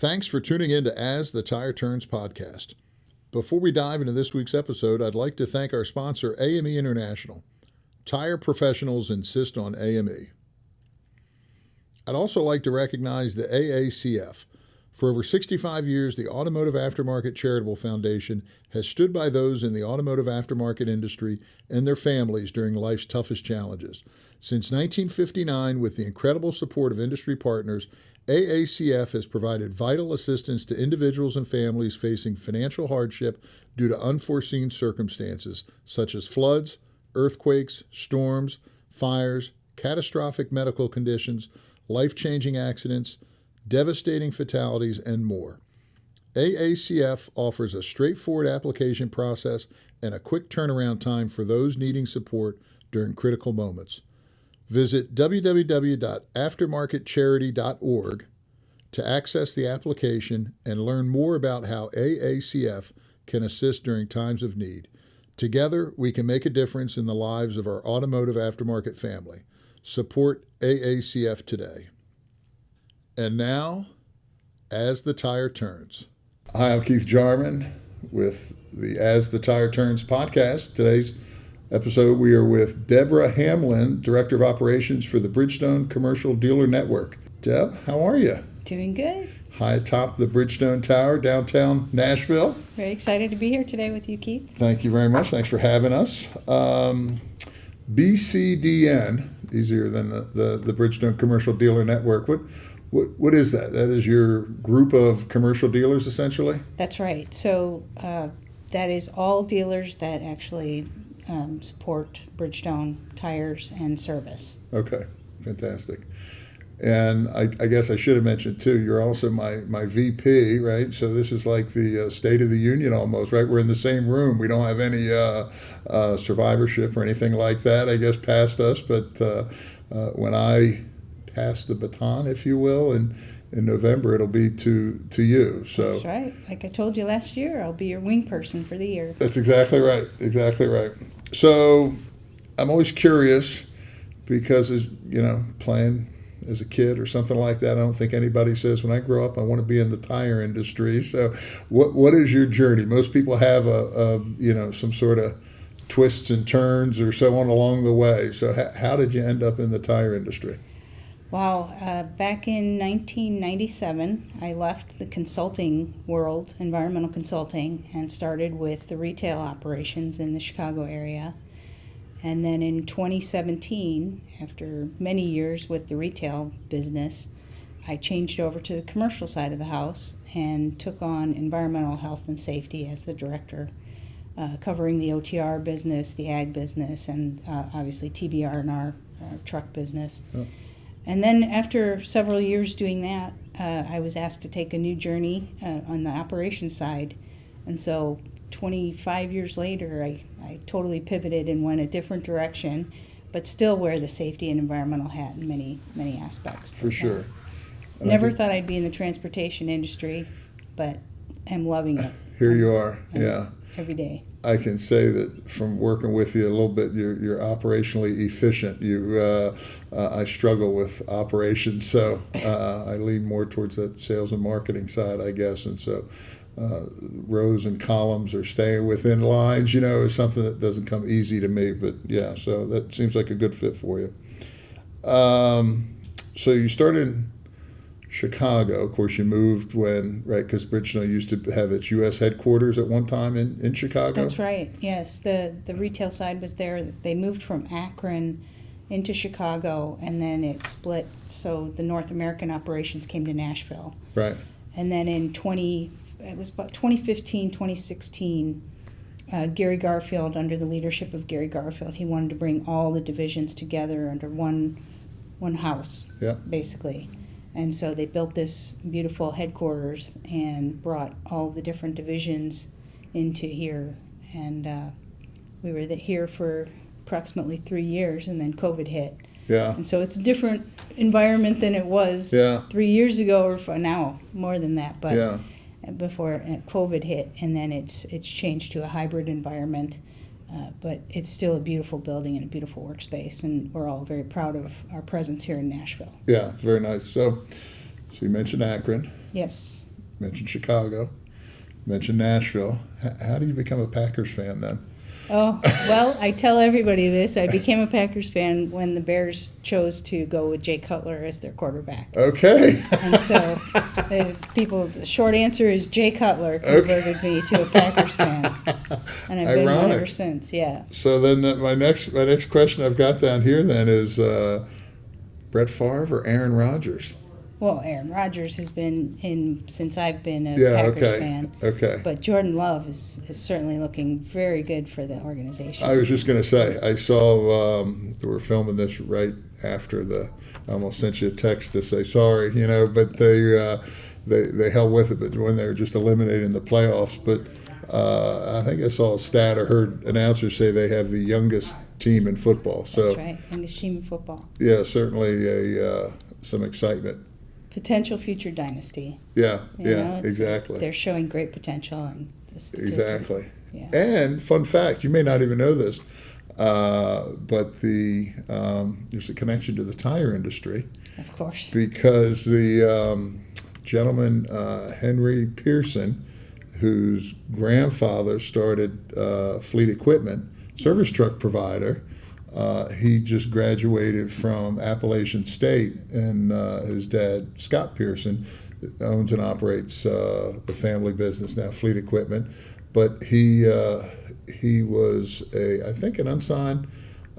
Thanks for tuning in to As the Tire Turns podcast. Before we dive into this week's episode, I'd like to thank our sponsor, AME International. Tire professionals insist on AME. I'd also like to recognize the AACF. For over 65 years, the Automotive Aftermarket Charitable Foundation has stood by those in the automotive aftermarket industry and their families during life's toughest challenges. Since 1959, with the incredible support of industry partners, AACF has provided vital assistance to individuals and families facing financial hardship due to unforeseen circumstances, such as floods, earthquakes, storms, fires, catastrophic medical conditions, life-changing accidents, devastating fatalities, and more. AACF offers a straightforward application process and a quick turnaround time for those needing support during critical moments. Visit www.aftermarketcharity.org to access the application and learn more about how AACF can assist during times of need. Together, we can make a difference in the lives of our automotive aftermarket family. Support AACF today. And now, As the Tire Turns. Hi, I'm Keith Jarman with the As the Tire Turns podcast. Today's episode, we are with Debra Hamlin, Director of Operations for the Bridgestone Commercial Dealer Network. Deb, how are you? Doing good. High atop the Bridgestone Tower, downtown Nashville. Very excited to be here today with you, Keith. Thank you very much. Thanks for having us. BCDN, easier than the Bridgestone Commercial Dealer Network. What is that? That is your group of commercial dealers, essentially? That's right. So that is all dealers that actually support Bridgestone tires and service. Okay, fantastic. And I guess I should have mentioned, too, you're also my VP, right? So this is like the State of the Union almost, right? We're in the same room. We don't have any survivorship or anything like that, I guess, past us. But when I pass the baton, if you will, in November, it'll be to you. So that's right. Like I told you last year, I'll be your wing person for the year. That's exactly right. Exactly right. So I'm always curious because, playing as a kid or something like that, I don't think anybody says, when I grow up, I want to be in the tire industry. So what is your journey? Most people have some sort of twists and turns or so on along the way. So how did you end up in the tire industry? Wow. Back in 1997, I left the consulting world, environmental consulting, and started with the retail operations in the Chicago area. And then in 2017, after many years with the retail business, I changed over to the commercial side of the house and took on environmental health and safety as the director, covering the OTR business, the ag business, and obviously TBR and our truck business. Oh. And then after several years doing that, I was asked to take a new journey on the operations side. And so 25 years later, I totally pivoted and went a different direction, but still wear the safety and environmental hat in many, many aspects. For sure. Never thought I'd be in the transportation industry, but am loving it. Here you are, yeah. Every day. I can say that from working with you a little bit, you're operationally efficient. I struggle with operations, so I lean more towards that sales and marketing side, I guess, and so rows and columns or staying within lines, is something that doesn't come easy to me. But yeah, so that seems like a good fit for you. So you started in Chicago. Of course, you moved because Bridgestone used to have its U.S. headquarters at one time in Chicago? That's right, yes. The retail side was there. They moved from Akron into Chicago, and then it split, so the North American operations came to Nashville. Right. And then in 2015, 2016, Gary Garfield, under the leadership of Gary Garfield, he wanted to bring all the divisions together under one house, basically. And so they built this beautiful headquarters and brought all the different divisions into here. And we were here for approximately 3 years, and then COVID hit. Yeah. And so it's a different environment than it was 3 years ago, or now more than that. But before COVID hit, and then it's changed to a hybrid environment. But it's still a beautiful building and a beautiful workspace, and we're all very proud of our presence here in Nashville. Yeah, very nice. So you mentioned Akron. Yes. mentioned Chicago, mentioned Nashville. How do you become a Packers fan then? Oh, well, I tell everybody this. I became a Packers fan when the Bears chose to go with Jay Cutler as their quarterback. Okay. And so the short answer is Jay Cutler converted me to a Packers fan. And I've been one ever since, yeah. So then my next question I've got down here then is Brett Favre or Aaron Rodgers? Well, Aaron Rodgers has been in since I've been a Packers fan. Okay. But Jordan Love is certainly looking very good for the organization. I was just going to say, I saw we're filming this right after I almost sent you a text to say sorry, but they held with it, but when they were just eliminated in the playoffs. But I think I saw a stat or heard announcers say they have the youngest team in football. So that's right, youngest team in football. Yeah, certainly some excitement. Potential future dynasty. Yeah, exactly. They're showing great potential and exactly. Yeah. And fun fact, you may not even know this, but there's a connection to the tire industry. Of course. Because the gentleman Henry Pearson, whose grandfather started Fleet Equipment, service truck provider. He just graduated from Appalachian State, and his dad, Scott Pearson, owns and operates the family business now, Fleet Equipment. But he was I think an unsigned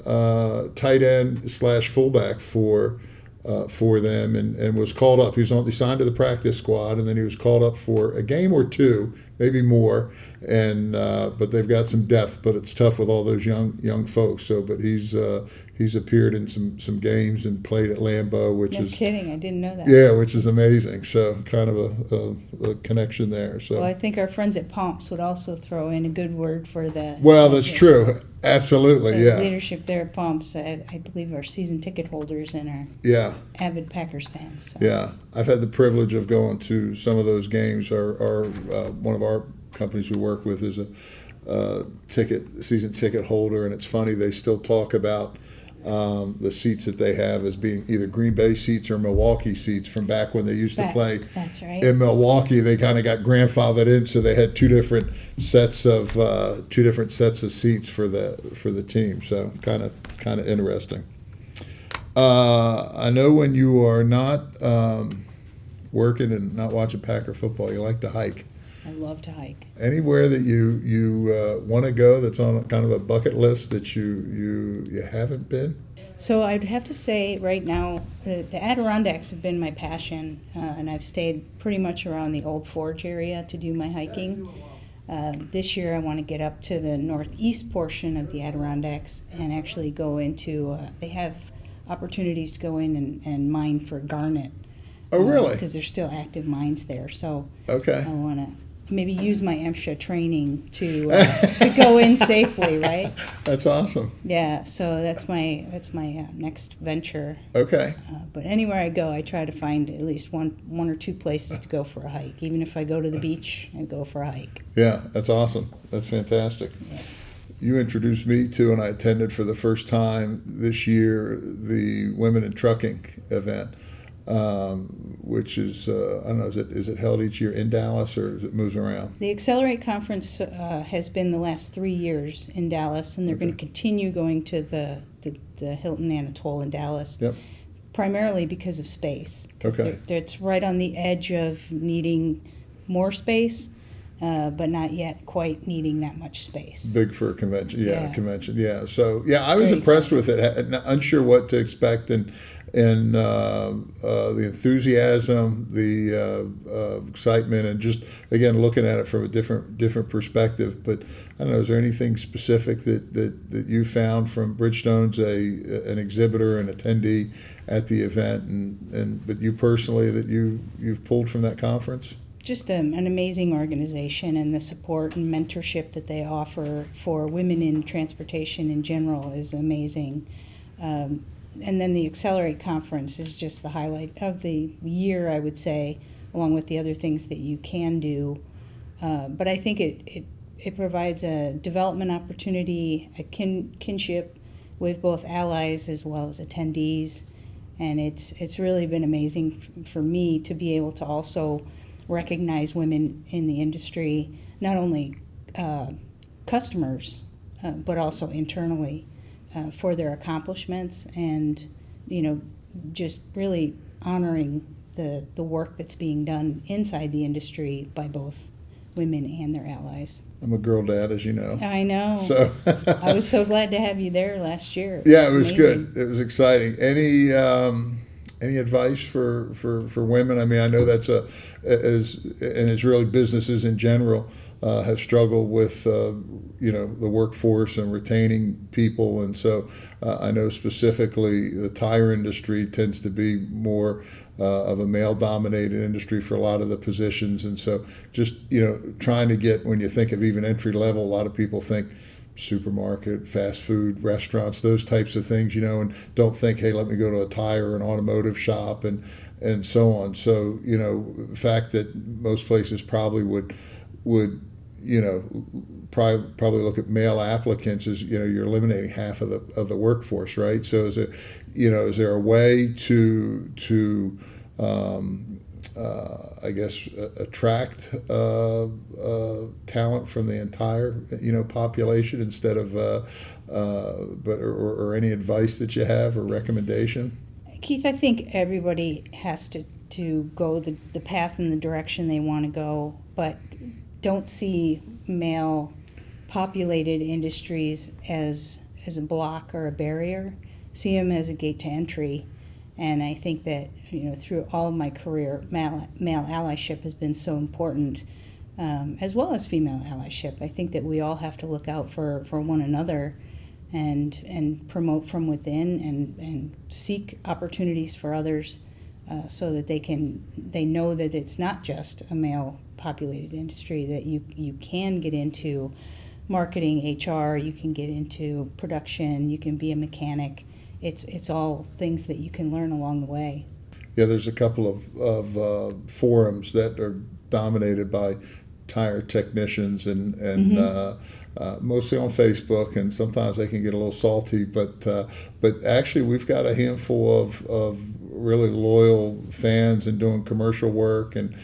tight end / fullback for them, and was called up. He signed to the practice squad, and then he was called up for a game or two, maybe more. And but they've got some depth, but it's tough with all those young folks. So, but he's appeared in some games and played at Lambeau, which is no kidding. I didn't know that. Yeah, which is amazing. So, kind of a connection there. So, well, I think our friends at Pomps would also throw in a good word for the. Well, that's true. Absolutely, the yeah. Leadership there at Pomps, I believe, are season ticket holders and are avid Packers fans. So. Yeah, I've had the privilege of going to some of those games. Our one of our companies we work with is a season ticket holder, and it's funny, they still talk about the seats that they have as being either Green Bay seats or Milwaukee seats from back when they used to play. That's right. In Milwaukee, they kind of got grandfathered in, so they had two different sets of seats for the team. So kind of interesting. I know when you are not working and not watching Packer football, you like to hike. I love to hike. Anywhere that you want to go that's on kind of a bucket list that you haven't been? So I'd have to say right now the Adirondacks have been my passion, and I've stayed pretty much around the Old Forge area to do my hiking. This year I want to get up to the northeast portion of the Adirondacks and actually go into, they have opportunities to go in and mine for garnet. Oh, really? Because there's still active mines there. So okay. I want to maybe use my MSHA training to go in safely, right? That's awesome. Yeah, so that's my next venture. Okay. But anywhere I go, I try to find at least one or two places to go for a hike. Even if I go to the beach, I go for a hike. Yeah, that's awesome. That's fantastic. Yeah. You introduced me to, and I attended for the first time this year, the Women in Trucking event. Which is, I don't know, is it held each year in Dallas or does it move around? The Accelerate Conference has been the last 3 years in Dallas, and they're going to continue going to the Hilton Anatole in Dallas, primarily because of space. Okay. It's right on the edge of needing more space, but not yet quite needing that much space. Big for a convention, convention, yeah. So, I was impressed with it, unsure what to expect, and the enthusiasm, the excitement, and just again looking at it from a different perspective. But I don't know, is there anything specific that you found from Bridgestone's an exhibitor and attendee at the event, and but you personally that you've pulled from that conference? Just an amazing organization, and the support and mentorship that they offer for women in transportation in general is amazing. And then the Accelerate Conference is just the highlight of the year, I would say, along with the other things that you can do. But I think it provides a development opportunity, a kinship with both allies as well as attendees. And it's really been amazing for me to be able to also recognize women in the industry, not only customers, but also internally for their accomplishments, and just really honoring the work that's being done inside the industry by both women and their allies. I'm a girl dad, as you know. I know. So I was so glad to have you there last year. Yeah, it was amazing. good. It was exciting. Any advice for women? I mean, I know that's and it's really businesses in general have struggled with the workforce and retaining people, and so I know specifically the tire industry tends to be more of a male-dominated industry for a lot of the positions, and so just trying to get, when you think of even entry level, a lot of people think supermarket, fast food, restaurants, those types of things, and don't think, hey, let me go to a tire or an automotive shop and so on. So, the fact that most places probably would probably look at male applicants as, you're eliminating half of the workforce, right? So is there a way to I guess attract talent from the entire population instead of or any advice that you have or recommendation? Keith, I think everybody has to go the path and the direction they want to go, but don't see male populated industries as a block or a barrier. See them as a gate to entry. And I think that through all of my career, male allyship has been so important, as well as female allyship. I think that we all have to look out for one another and promote from within and seek opportunities for others, so that they know that it's not just a male populated industry, that you can get into marketing, HR, you can get into production, you can be a mechanic. It's all things that you can learn along the way. Yeah, there's a couple of forums that are dominated by tire technicians and mostly on Facebook, and sometimes they can get a little salty. But actually, we've got a handful of really loyal fans and doing commercial work, and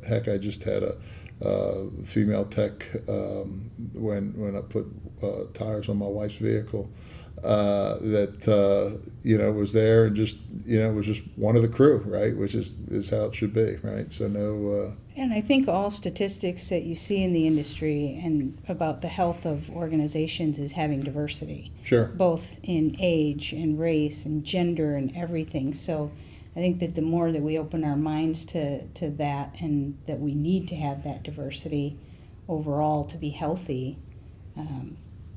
heck, I just had a female tech when I put tires on my wife's vehicle that was there, and just was just one of the crew, right, which is how it should be, right? So no. And I think all statistics that you see in the industry and about the health of organizations is having diversity. Sure. Both in age and race and gender and everything. So I think that the more that we open our minds to that, and that we need to have that diversity overall to be healthy,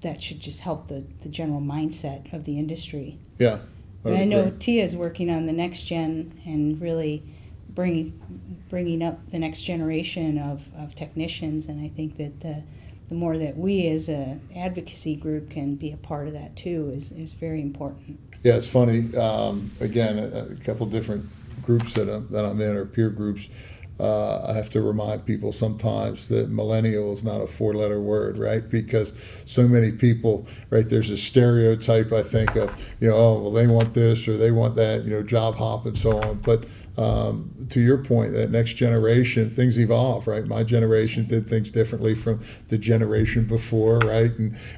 that should just help the general mindset of the industry. Yeah. I know Tia's working on the next gen and really bringing up the next generation of technicians, and I think that the more that we as an advocacy group can be a part of that too is very important. Yeah, it's funny. Again, a couple different groups that I'm in, or peer groups. I have to remind people sometimes that millennial is not a 4-letter word, right? Because so many people, right, there's a stereotype, I think, of, oh, well, they want this or they want that, job hop and so on. But to your point, that next generation, things evolve, right? My generation did things differently from the generation before, right?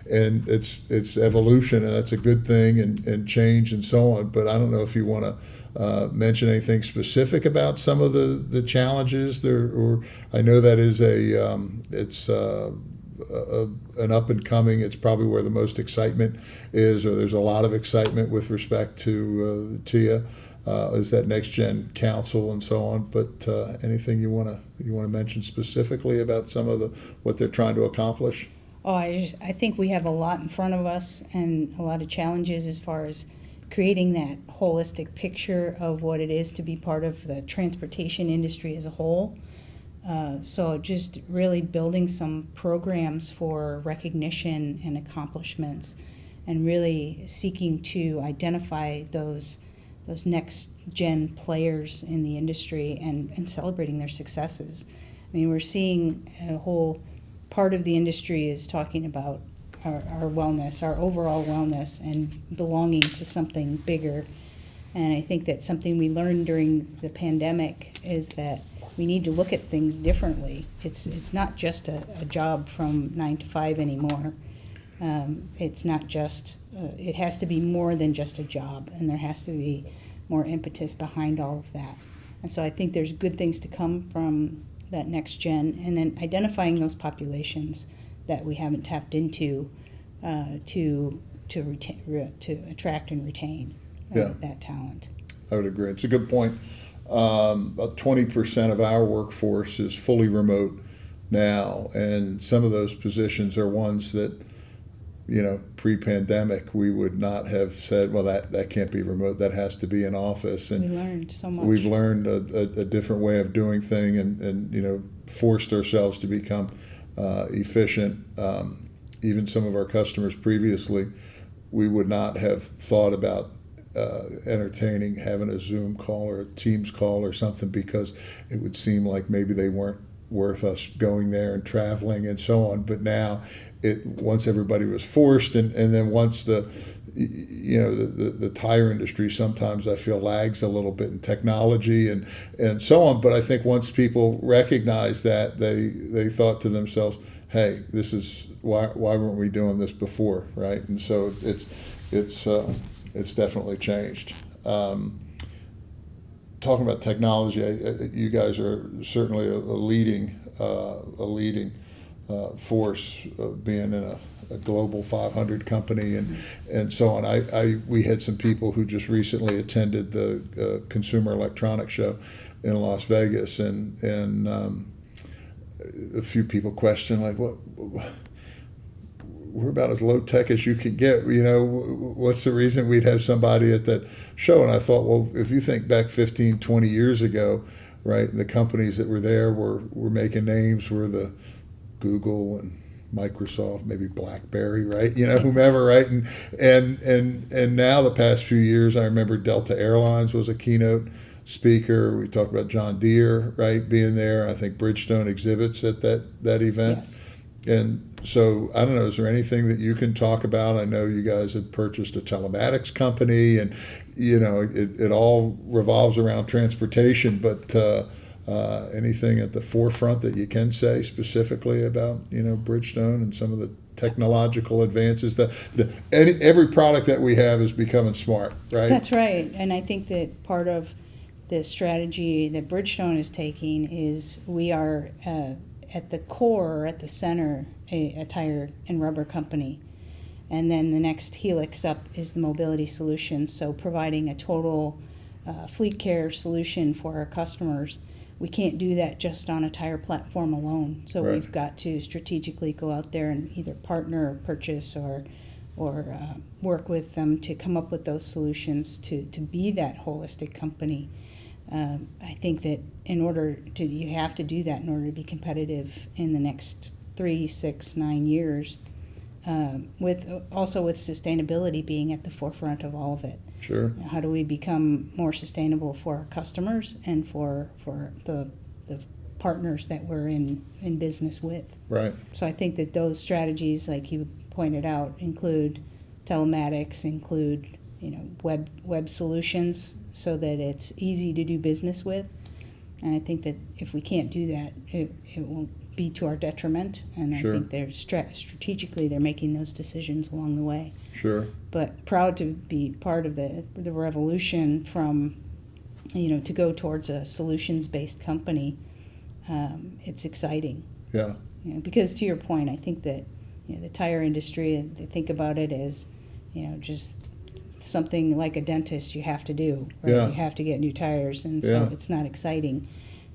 And it's evolution, and that's a good thing, and change and so on. But I don't know if you want to mention anything specific about some of the challenges there, or I know that is an up and coming. It's probably where the most excitement is, or there's a lot of excitement with respect to TIA. Is that Next Gen Council and so on? But anything you want to mention specifically about some of what they're trying to accomplish? Oh, I think we have a lot in front of us and a lot of challenges as far as creating that holistic picture of what it is to be part of the transportation industry as a whole. So just really building some programs for recognition and accomplishments, and really seeking to identify those next gen players in the industry and celebrating their successes. I mean, we're seeing a whole part of the industry is talking about our wellness, our overall wellness, and belonging to something bigger And I think that's something we learned during the pandemic, is that we need to look at things differently. It's not just a job from 9 to 5 anymore. It's not just, it has to be more than just a job, and there has to be more impetus behind all of that. And so I think there's good things to come from that next gen, and then identifying those populations that we haven't tapped into to attract and retain that talent. I would agree. It's a good point. About 20% of our workforce is fully remote now, and some of those positions are ones that, pre-pandemic, we would not have said, well, that can't be remote, that has to be in office. And we learned so much. We've learned a different way of doing things, and forced ourselves to become efficient. Even some of our customers previously, we would not have thought about entertaining having a Zoom call or a Teams call or something, because it would seem like maybe they weren't worth us going there and traveling and so on. But now, once everybody was forced, and then once the tire industry sometimes I feel lags a little bit in technology and so on. But I think once people recognized that, they thought to themselves, hey, this is why weren't we doing this before, right? And so it's definitely changed. Talking about technology, you guys are certainly a leading force, being in a global 500 company and so on. We had some people who just recently attended the Consumer Electronics Show in Las Vegas, and a few people questioned, like, what? We're about as low tech as you can get. What's the reason we'd have somebody at that show? And I thought, well, if you think back 15, 20 years ago, right, the companies that were there were making names, were the Google and Microsoft, maybe BlackBerry, right? Whomever, right? And now the past few years, I remember Delta Airlines was a keynote speaker. We talked about John Deere, right, being there. I think Bridgestone exhibits at that event. Yes. And so, I don't know, is there anything that you can talk about? I know you guys had purchased a telematics company, and, it all revolves around transportation, but anything at the forefront that you can say specifically about, Bridgestone and some of the technological advances? Every product that we have is becoming smart, right? That's right. And I think that part of the strategy that Bridgestone is taking is we are at the core, at the center, a tire and rubber company. And then the next helix up is the mobility solutions, so providing a total fleet care solution for our customers. We can't do that just on a tire platform alone. So right. We've got to strategically go out there and either partner or purchase or work with them to come up with those solutions to be that holistic company. I think that you have to do that in order to be competitive in the next 3, 6, 9 years, with sustainability being at the forefront of all of it. Sure. How do we become more sustainable for our customers and for the partners that we're in business with? Right. So I think that those strategies, like you pointed out, include telematics, include web solutions, so that it's easy to do business with. And I think that if we can't do that, it will be to our detriment. And Sure. I think they're strategically they're making those decisions along the way. Sure. But proud to be part of the revolution from, to go towards a solutions-based company. It's exciting. Yeah. Because to your point, I think that the tire industry, they think about it as, just something like a dentist you have to do. Right? Yeah. You have to get new tires, and so it's not exciting.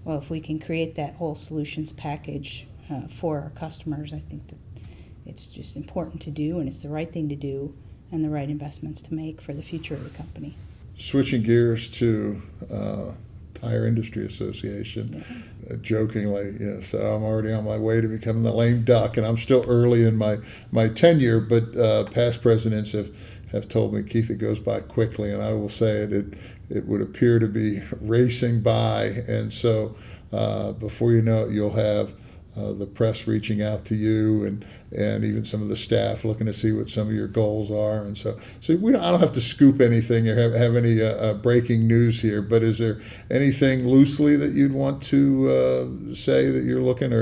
Well, if we can create that whole solutions package for our customers, I think that it's just important to do, and it's the right thing to do, and the right investments to make for the future of the company. Switching gears to Tire Industry Association, jokingly, so I'm already on my way to becoming the lame duck, and I'm still early in my tenure, but past presidents have told me, Keith, it goes by quickly, and I will say it would appear to be racing by, and so before you know it, you'll have the press reaching out to you, and even some of the staff looking to see what some of your goals are. And so I don't have to scoop anything or have any breaking news here, but is there anything loosely that you'd want to say that you're looking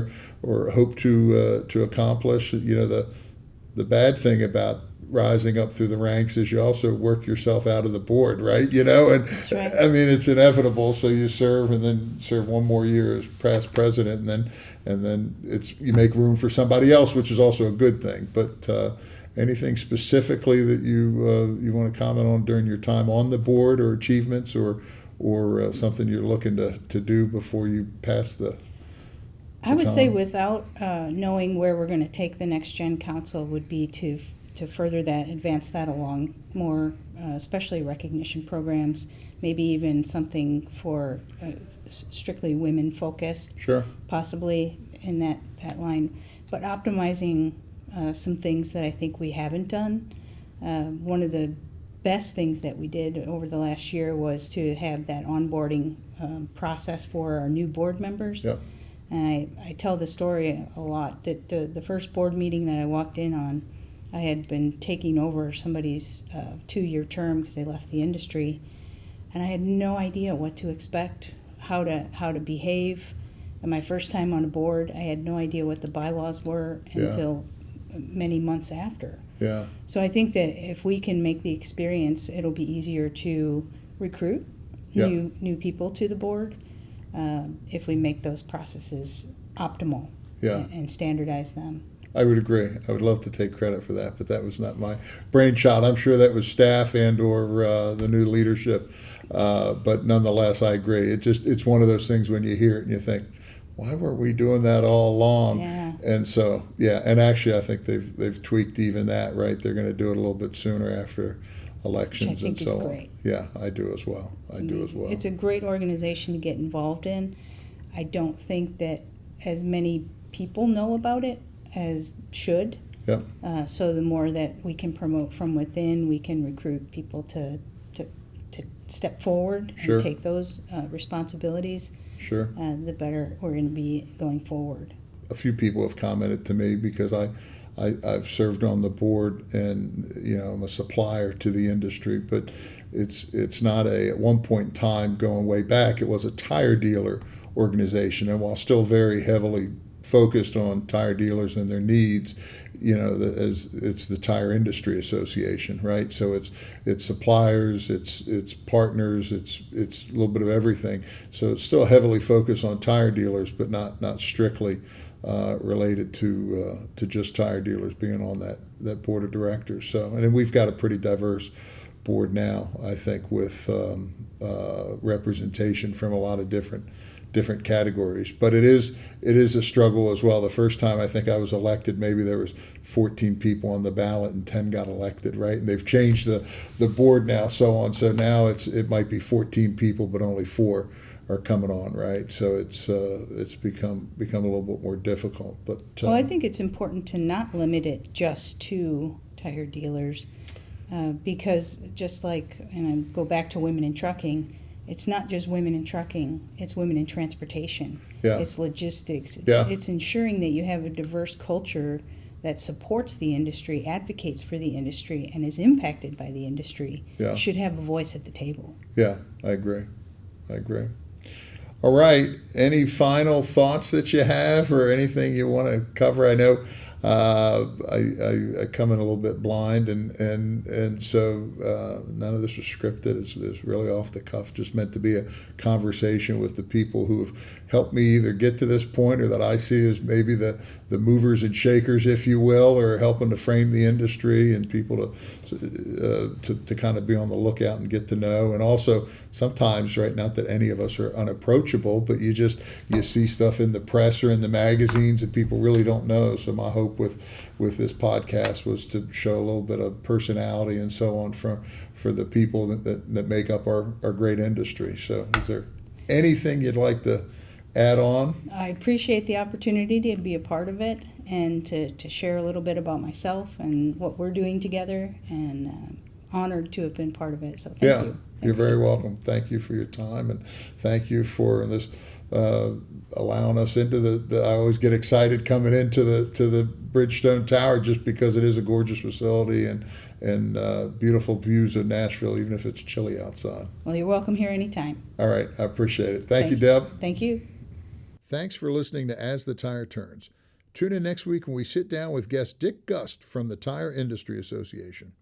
or hope to accomplish? You know, the bad thing about rising up through the ranks is you also work yourself out of the board, right? You know, and That's right. I mean, it's inevitable. So you serve and then serve one more year as past president, and then you make room for somebody else, which is also a good thing. But anything specifically that you want to comment on during your time on the board, or achievements, or something you're looking to do before you pass the I would say, without knowing where we're going to take the Next Gen Council, would be to further that, advance that along more, especially recognition programs, maybe even something for strictly women focused. Sure. Possibly in that line. But optimizing some things that I think we haven't done. One of the best things that we did over the last year was to have that onboarding process for our new board members. Yep. And I tell the story a lot, that the first board meeting that I walked in on, I had been taking over somebody's 2-year term because they left the industry, and I had no idea what to expect, how to behave. And my first time on a board, I had no idea what the bylaws were until many months after. Yeah. So I think that if we can make the experience, it'll be easier to recruit new people to the board, if we make those processes optimal and standardize them. I would agree. I would love to take credit for that, but that was not my brainchild. I'm sure that was staff and or the new leadership. But nonetheless, I agree. It's one of those things when you hear it and you think, why were we doing that all along? Yeah. And so, and actually, I think they've tweaked even that, right? They're going to do it a little bit sooner after elections and so on. Great. Yeah, I do as well. It's a great organization to get involved in. I don't think that as many people know about it as should. Yep. So the more that we can promote from within, we can recruit people to step forward and take those responsibilities. Sure. The better we're going to be going forward. A few people have commented to me because I've served on the board, and I'm a supplier to the industry, but it's not at one point in time going way back, it was a tire dealer organization, and while still very heavily focused on tire dealers and their needs, as it's the Tire Industry Association, right? So it's suppliers, it's partners, it's a little bit of everything. So it's still heavily focused on tire dealers, but not strictly related to just tire dealers being on that board of directors. So, and then we've got a pretty diverse board now, I think, with representation from a lot of different categories, but it is a struggle as well. The first time I think I was elected, maybe there was 14 people on the ballot and 10 got elected, right? And they've changed the board now, so on. So now it might be 14 people, but only 4 are coming on, right? So it's become a little bit more difficult. But well, I think it's important to not limit it just to tire dealers, because just like, and I go back to women in trucking. It's not just women in trucking, it's women in transportation. Yeah. It's logistics. It's ensuring that you have a diverse culture that supports the industry, advocates for the industry, and is impacted by the industry. Yeah. Should have a voice at the table. Yeah, I agree. All right. Any final thoughts that you have or anything you want to cover? I know I come in a little bit blind, and so none of this was scripted. It's really off the cuff, just meant to be a conversation with the people who have helped me either get to this point, or that I see as maybe the movers and shakers, if you will, or helping to frame the industry and people to kind of be on the lookout and get to know. And also sometimes, right, not that any of us are unapproachable, but you see stuff in the press or in the magazines and people really don't know. So my hope with this podcast was to show a little bit of personality and so on for the people that make up our great industry. So is there anything you'd like to add on? I appreciate the opportunity to be a part of it and to share a little bit about myself and what we're doing together, and honored to have been part of it. So thank you. You're very welcome. Thank you for your time, and thank you for this allowing us into the. I always get excited coming into the Bridgestone Tower just because it is a gorgeous facility and beautiful views of Nashville, even if it's chilly outside. Well, you're welcome here anytime. All right, I appreciate it. Thank you, Deb. Thank you. Thanks for listening to As the Tire Turns. Tune in next week when we sit down with guest Dick Gust from the Tire Industry Association.